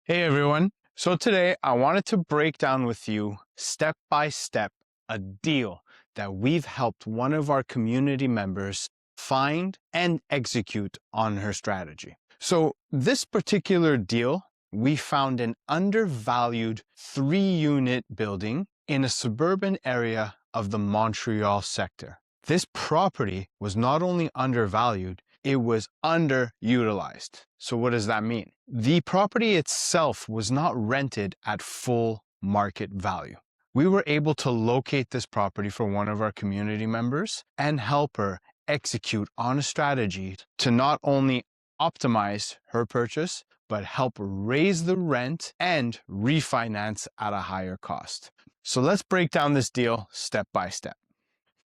Hey everyone. So today I wanted to break down with you step by step a deal that we've helped one of our community members find and execute on her strategy. So this particular deal, we found an undervalued 3-unit building in a suburban area of the Montreal sector. This property was not only undervalued, it was underutilized. So what does that mean? The property itself was not rented at full market value. We were able to locate this property for one of our community members and help her execute on a strategy to not only optimize her purchase, but help raise the rent and refinance at a higher cost. So let's break down this deal step by step.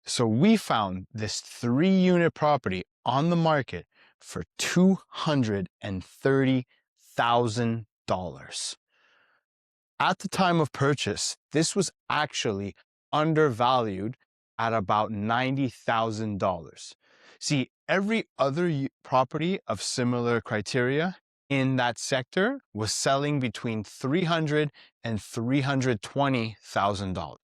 So we found this 3-unit property on the market for $230,000. At the time of purchase, this was actually undervalued at about $90,000. See, every other property of similar criteria in that sector was selling between $300,000 and $320,000.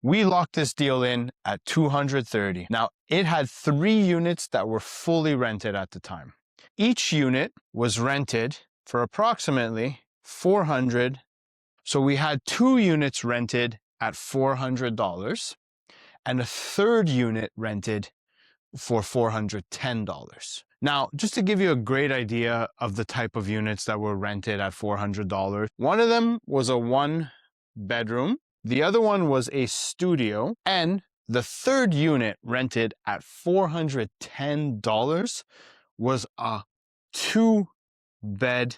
We locked this deal in at $230,000. Now, it had 3 units that were fully rented at the time. Each unit was rented for approximately $400. So we had 2 units rented at $400 and a 3rd unit rented for $410. Now, just to give you a great idea of the type of units that were rented at $400, one of them was a 1-bedroom. The other one was a studio, and the 3rd unit rented at $410 was a 2-bed,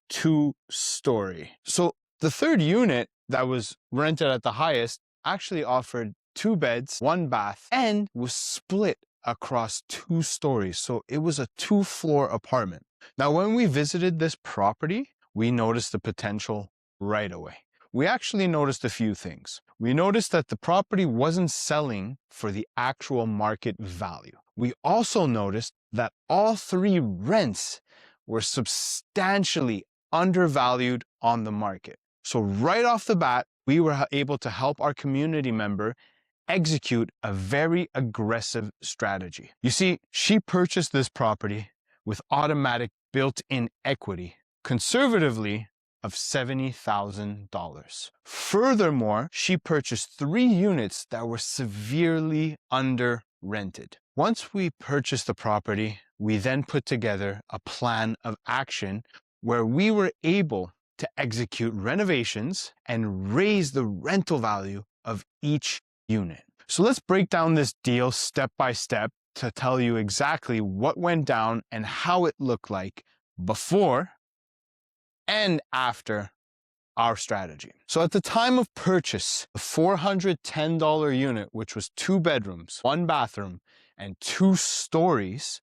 2-story. So the 3rd unit that was rented at the highest actually offered 2 beds, 1 bath, and was split across 2 stories. So it was a 2-floor apartment. Now, when we visited this property, we noticed the potential right away. We actually noticed a few things. We noticed that the property wasn't selling for the actual market value. We also noticed that all 3 rents were substantially undervalued on the market. So right off the bat, we were able to help our community member execute a very aggressive strategy. You see, she purchased this property with automatic built-in equity, conservatively, of $70,000. Furthermore, she purchased 3 units that were severely under-rented. Once we purchased the property, we then put together a plan of action where we were able to execute renovations and raise the rental value of each unit. So let's break down this deal step by step to tell you exactly what went down and how it looked like before and after our strategy. So at the time of purchase, the $410 unit, which was 2 bedrooms, 1 bathroom, and 2 stories,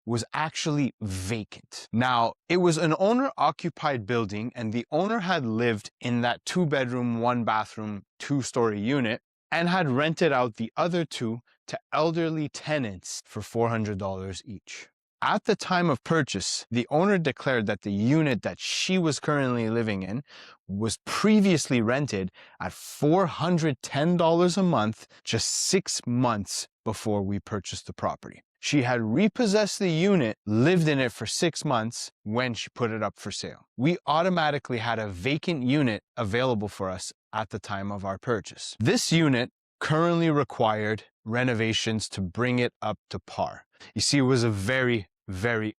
was actually vacant. Now, it was an owner-occupied building, and the owner had lived in that 2-bedroom, 1 bathroom, 2-story unit and had rented out the other 2 to elderly tenants for $400 each. At the time of purchase, the owner declared that the unit that she was currently living in was previously rented at $410 a month just 6 months before we purchased the property. She had repossessed the unit, lived in it for 6 months when she put it up for sale. We automatically had a vacant unit available for us at the time of our purchase. This unit currently required renovations to bring it up to par. You see, it was a very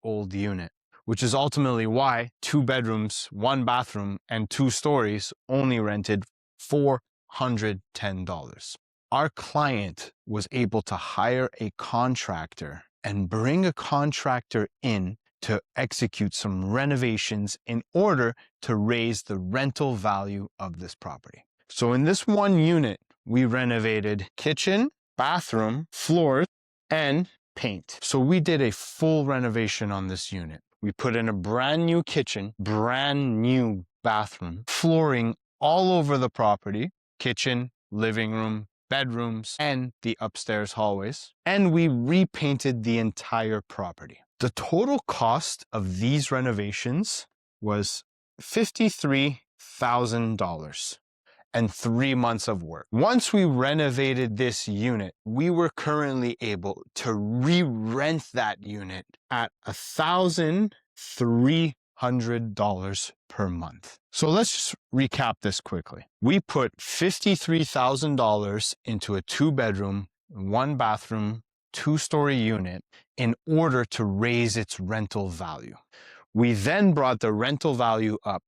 old unit, which is ultimately why 2 bedrooms, 1 bathroom, and 2 stories only rented $410. Our client was able to hire a contractor and bring a contractor in to execute some renovations in order to raise the rental value of this property. So in this 1 unit, we renovated kitchen, bathroom, floors, and paint. So we did a full renovation on this unit. We put in a brand new kitchen, brand new bathroom, flooring all over the property, kitchen, living room, bedrooms, and the upstairs hallways. And we repainted the entire property. The total cost of these renovations was $53,000 and 3 months of work. Once we renovated this unit, we were currently able to re-rent that unit at $1,300 per month. So let's just recap this quickly. We put $53,000 into a 2-bedroom, 1-bathroom, 2-story unit in order to raise its rental value. We then brought the rental value up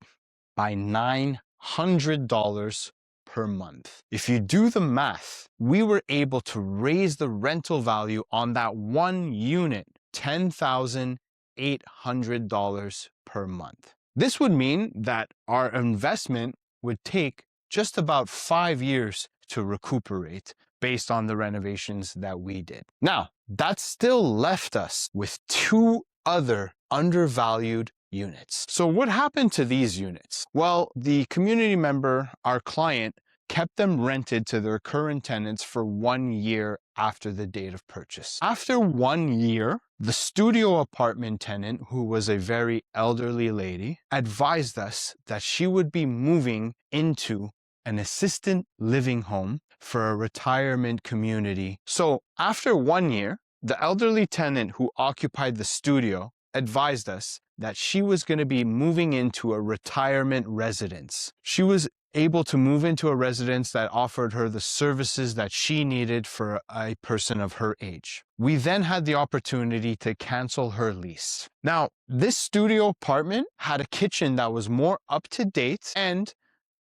by $900 per month. If you do the math, we were able to raise the rental value on that one unit $10,800 per month. This would mean that our investment would take just about 5 years to recuperate based on the renovations that we did. Now, that still left us with 2 other undervalued units. So what happened to these units? Well, the community member, our client, kept them rented to their current tenants for 1 year after the date of purchase. After 1 year, the studio apartment tenant, who was a very elderly lady, advised us that she would be moving into an assisted living home for a retirement community. So after 1 year, the elderly tenant who occupied the studio advised us that she was going to be moving into a retirement residence. She was able to move into a residence that offered her the services that she needed for a person of her age. We then had the opportunity to cancel her lease. Now, this studio apartment had a kitchen that was more up to date and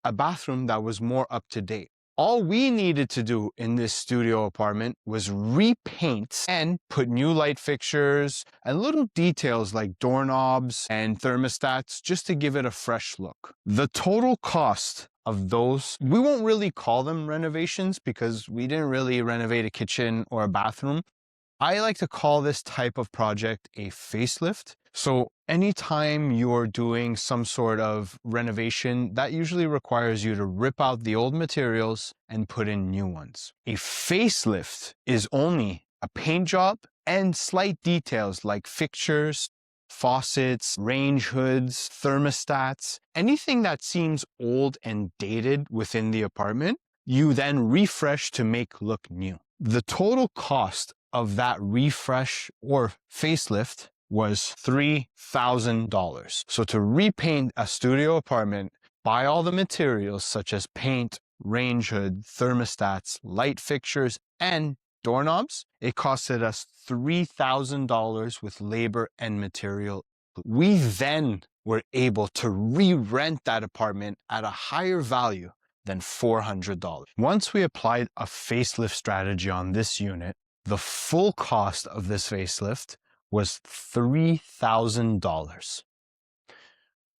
a bathroom that was more up to date. All we needed to do in this studio apartment was repaint and put new light fixtures and little details like doorknobs and thermostats just to give it a fresh look. The total cost of those, we won't really call them renovations because we didn't really renovate a kitchen or a bathroom. I like to call this type of project a facelift. So anytime you're doing some sort of renovation, that usually requires you to rip out the old materials and put in new ones. A facelift is only a paint job and slight details like fixtures, faucets, range hoods, thermostats, anything that seems old and dated within the apartment, you then refresh to make look new. The total cost of that refresh or facelift was $3,000. So to repaint a studio apartment, buy all the materials such as paint, range hood, thermostats, light fixtures, and doorknobs, it costed us $3,000 with labor and material. We then were able to re-rent that apartment at a higher value than $400. Once we applied a facelift strategy on this unit, the full cost of this facelift was $3,000.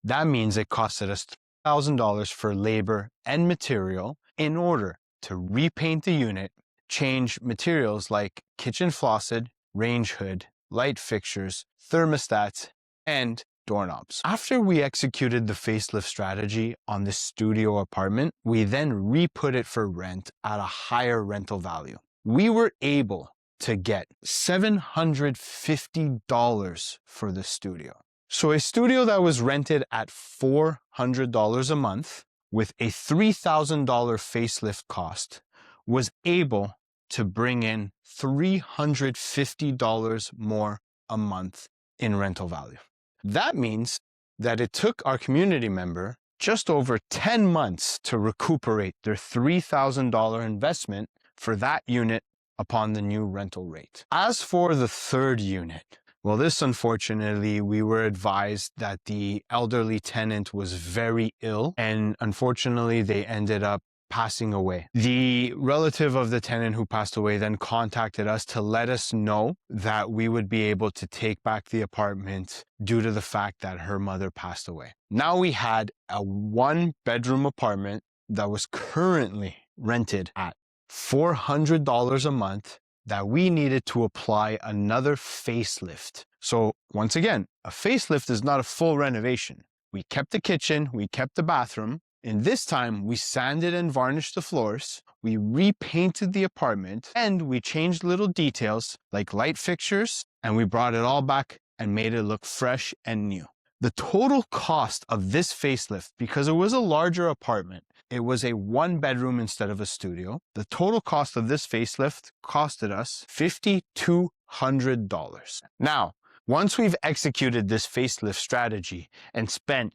That means it costed us $3,000 for labor and material in order to repaint the unit, change materials like kitchen faucet, range hood, light fixtures, thermostats, and doorknobs. After we executed the facelift strategy on this studio apartment, we then re-put it for rent at a higher rental value. We were able to get $750 for the studio. So a studio that was rented at $400 a month with a $3,000 facelift cost was able to bring in $350 more a month in rental value. That means that it took our community member just over 10 months to recuperate their $3,000 investment for that unit upon the new rental rate. As for the third unit, well, this unfortunately, we were advised that the elderly tenant was very ill and unfortunately they ended up passing away. The relative of the tenant who passed away then contacted us to let us know that we would be able to take back the apartment due to the fact that her mother passed away. Now we had a 1-bedroom apartment that was currently rented at $400 a month that we needed to apply another facelift. So once again, a facelift is not a full renovation. We kept the kitchen, we kept the bathroom, and this time we sanded and varnished the floors, we repainted the apartment, and we changed little details like light fixtures, and we brought it all back and made it look fresh and new. The total cost of this facelift, because it was a larger apartment, it was a 1-bedroom instead of a studio. The total cost of this facelift costed us $5,200. Now, once we've executed this facelift strategy and spent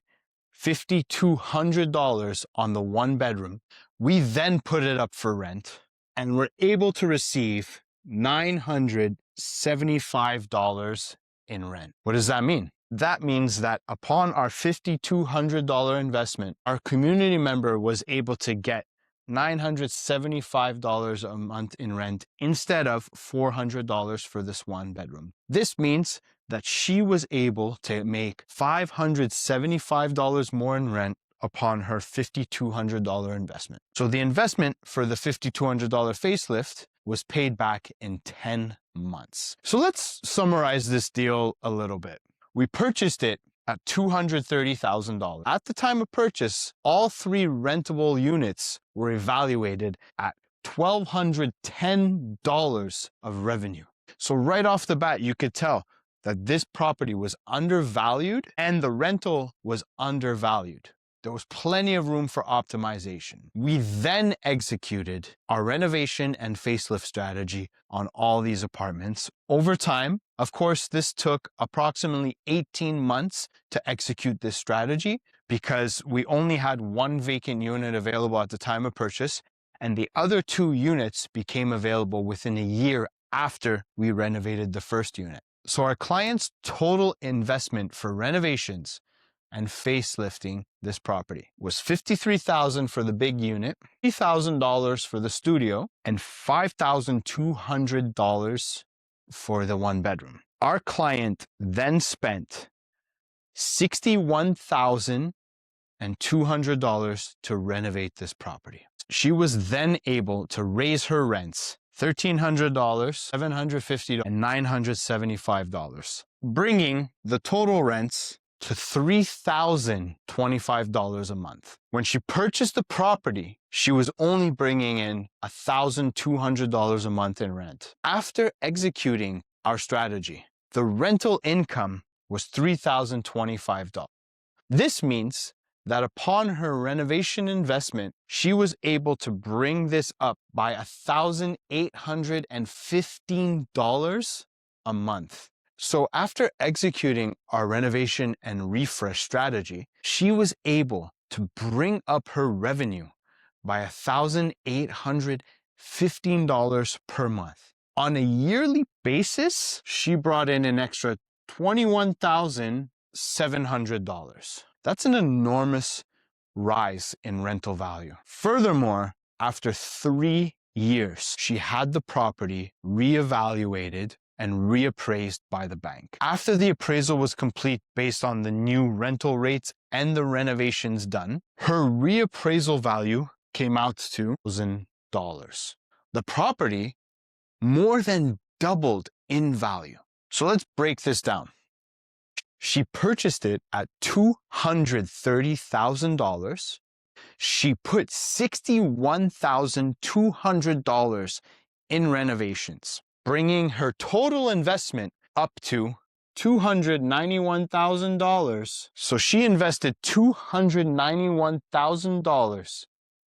$5,200 on the 1-bedroom, we then put it up for rent and were able to receive $975 in rent. What does that mean? That means that upon our $5,200 investment, our community member was able to get $975 a month in rent instead of $400 for this 1-bedroom. This means that she was able to make $575 more in rent upon her $5,200 investment. So the investment for the $5,200 facelift was paid back in 10 months. So let's summarize this deal a little bit. We purchased it at $230,000. At the time of purchase, all 3 rentable units were evaluated at $1,210 of revenue. So right off the bat, you could tell that this property was undervalued and the rental was undervalued. There was plenty of room for optimization. We then executed our renovation and facelift strategy on all these apartments. Over time, of course, this took approximately 18 months to execute this strategy because we only had 1 vacant unit available at the time of purchase, and the other 2 units became available within a year after we renovated the first unit. So our client's total investment for renovations and facelifting this property was $53,000 for the big unit, $3,000 for the studio, and $5,200 for the 1-bedroom. Our client then spent $61,200 to renovate this property. She was then able to raise her rents $1,300, $750, and $975, bringing the total rents to $3,025 a month. When she purchased the property, she was only bringing in $1,200 a month in rent. After executing our strategy, the rental income was $3,025. This means that upon her renovation investment, she was able to bring this up by $1,815 a month. So after executing our renovation and refresh strategy, she was able to bring up her revenue by $1,815 per month. On a yearly basis, she brought in an extra $21,700. That's an enormous rise in rental value. Furthermore, after 3 years, she had the property reevaluated and reappraised by the bank. After the appraisal was complete based on the new rental rates and the renovations done, her reappraisal value came out to $1,000. The property more than doubled in value. So let's break this down. She purchased it at $230,000. She put $61,200 in renovations, bringing her total investment up to $291,000. So she invested $291,000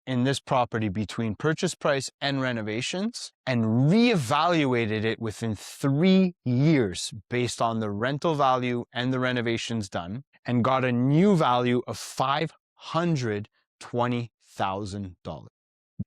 in this property between purchase price and renovations and reevaluated it within 3 years based on the rental value and the renovations done and got a new value of $520,000.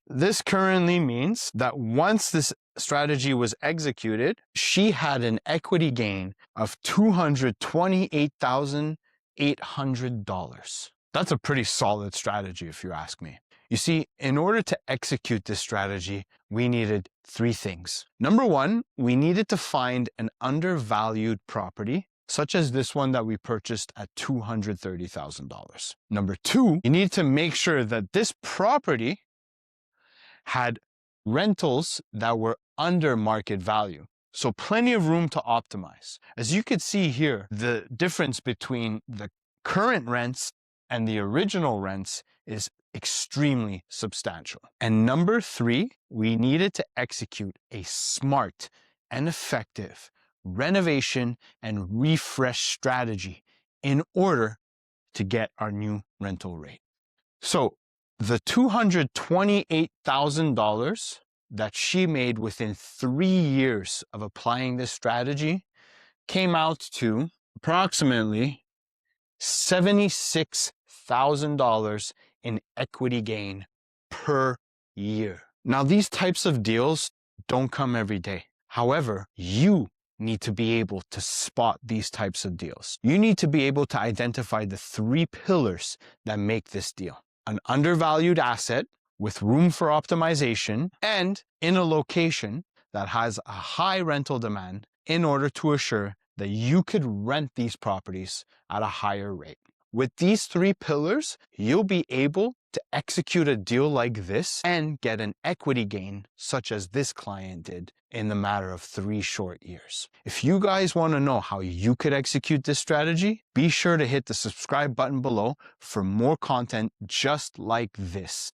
This currently means that once this strategy was executed, she had an equity gain of $228,800. That's a pretty solid strategy if you ask me. You see, in order to execute this strategy, we needed 3 things. Number 1, we needed to find an undervalued property, such as this one that we purchased at $230,000. Number 2, you need to make sure that this property had rentals that were under market value. So plenty of room to optimize. As you could see here, the difference between the current rents and the original rents is extremely substantial. And number 3, we needed to execute a smart and effective renovation and refresh strategy in order to get our new rental rate. So the $228,000 that she made within 3 years of applying this strategy came out to approximately $76,000 in equity gain per year. Now, these types of deals don't come every day. However, you need to be able to spot these types of deals. You need to be able to identify the 3 pillars that make this deal. An undervalued asset with room for optimization and in a location that has a high rental demand in order to assure that you could rent these properties at a higher rate. With these 3 pillars, you'll be able to execute a deal like this and get an equity gain such as this client did in the matter of 3 short years. If you guys want to know how you could execute this strategy, be sure to hit the subscribe button below for more content just like this.